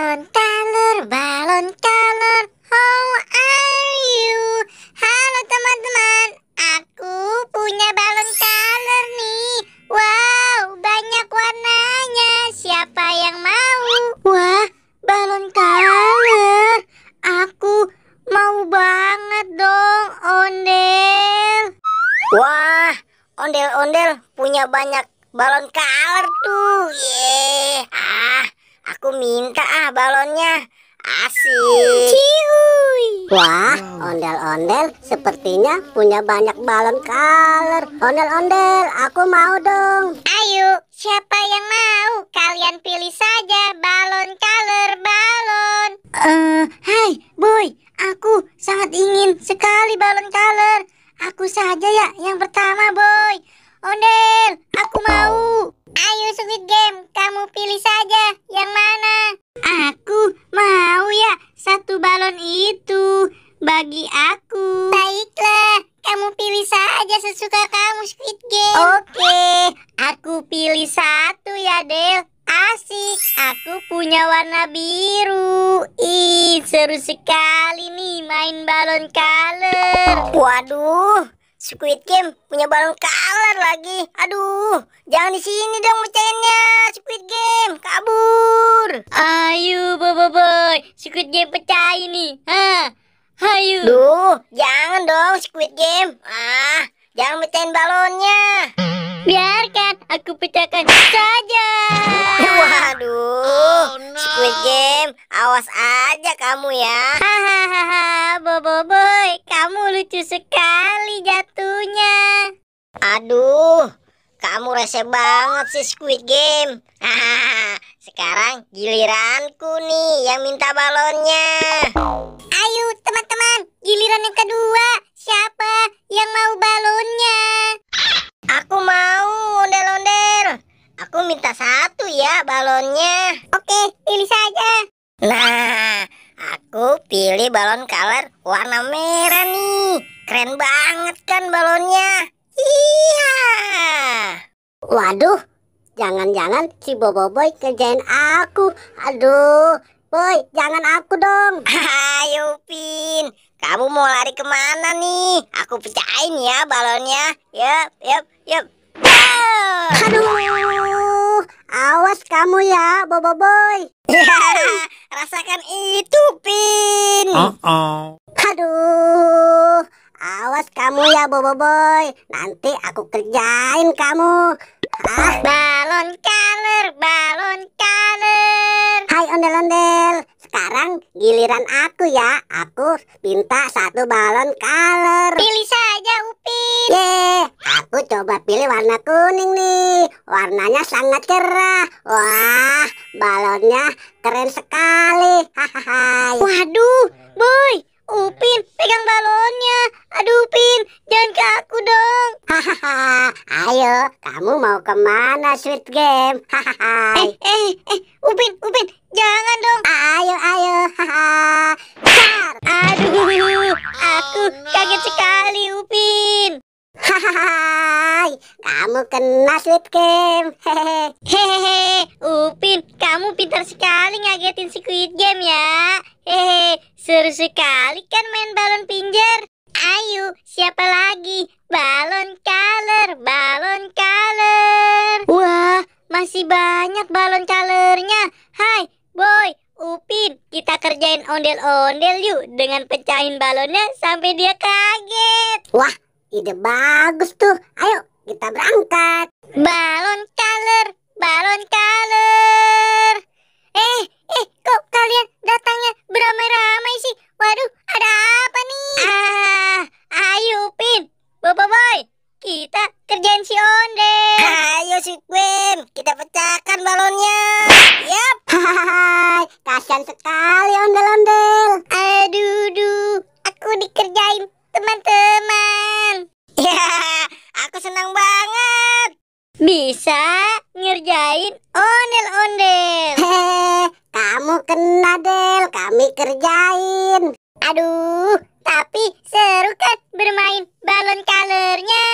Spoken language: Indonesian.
balon color, how are you? Halo teman-teman, aku punya balon color nih. Wow, banyak warnanya. Siapa yang mau? Wah, balon color. Aku mau banget dong, Ondel. Wah, ondel-ondel punya banyak balon color tuh. Aku minta balonnya. Asik. Cihuy. Wah, ondel-ondel sepertinya punya banyak balon color. Ondel-ondel, aku mau dong. Ayo, siapa yang mau? Kalian pilih saja balon color balon. Hai, boy. Aku sangat ingin sekali balon color. Aku saja ya yang pertama, boy. Ondel, aku mau. Ayo Squid Game, kamu pilih saja yang mana? Aku mau ya satu balon itu bagi aku. Baiklah, kamu pilih saja sesuka kamu Squid Game. Oke, aku pilih satu ya Del. Asik, aku punya warna biru. Ih, seru sekali nih main balon color. Waduh, Squid Game punya balon color lagi. Aduh, jangan di sini dong mecahinnya. Squid Game, kabur. Ayo, boy, Squid Game pecah ini. Ayo. Duh, jangan dong Squid Game. Jangan mecahin balonnya. Biarkan aku pecahkan saja. Waduh, Squid Game, awas aja kamu ya. Hahaha, boy, kamu lucu sekali jatuhnya. Aduh, kamu rese banget sih Squid Game. Sekarang giliranku nih yang minta balonnya. Ayo teman-teman, giliran yang kedua. Siapa yang mau balonnya? Aku mau, ondel-ondel. Aku minta satu ya balonnya. Oke, pilih saja. Nah, aku pilih balon color warna merah nih. Keren banget kan balonnya. Iya. Waduh, jangan-jangan si Boboiboy kerjain aku. Aduh, boy, jangan aku dong. Ayo Pin, kamu mau lari kemana nih? Aku pecahin ya balonnya. Yup. Aduh, awas kamu ya, Boboiboy. Rasakan itu Pin. Aduh, awas kamu ya, Boboiboy. Nanti aku kerjain kamu. Balon color, balon color. Hai ondel-ondel, sekarang giliran aku ya. Aku minta satu balon color. Pilih saja Upin. Aku coba pilih warna kuning nih. Warnanya sangat cerah. Wah, balonnya keren sekali. Hahaha. Waduh, boy, Upin pegang balonnya. Aduh Upin, jangan ke aku dong. Hahaha. Ayo, kamu mau kemana Squid Game? Hahaha. Upin, jangan dong. Ayo. Hahaha. Aduh, aku kaget sekali Upin. Hahaha. Kamu kena Squid Game. Hehehe, Upin, kamu pintar sekali ngagetin Squid Game ya. Hehehe, seru sekali kan main balon pinjar. Ayo, siapa lagi? Balon color, balon color. Wah, masih banyak balon colornya. Hai, boy, Upin, kita kerjain ondel-ondel yuk dengan pecahin balonnya sampai dia kaget. Wah, ide bagus tuh. Ayo, kita berangkat. Balon color, balon color. Kok kalian datangnya beramai-ramai sih? Waduh, ada apa nih? Ayo Upin, boy, kita kerjain si ondel. Ayo Squid Game, kita pecahkan balonnya. Yap. Hahaha. Kasian sekali ondel-ondel. Aduh, aku dikerjain teman-teman. Ya, aku senang banget. Bisa ngerjain ondel-ondel. Kamu kena Del, kami kerjain. Aduh, tapi seru kan bermain balon colornya.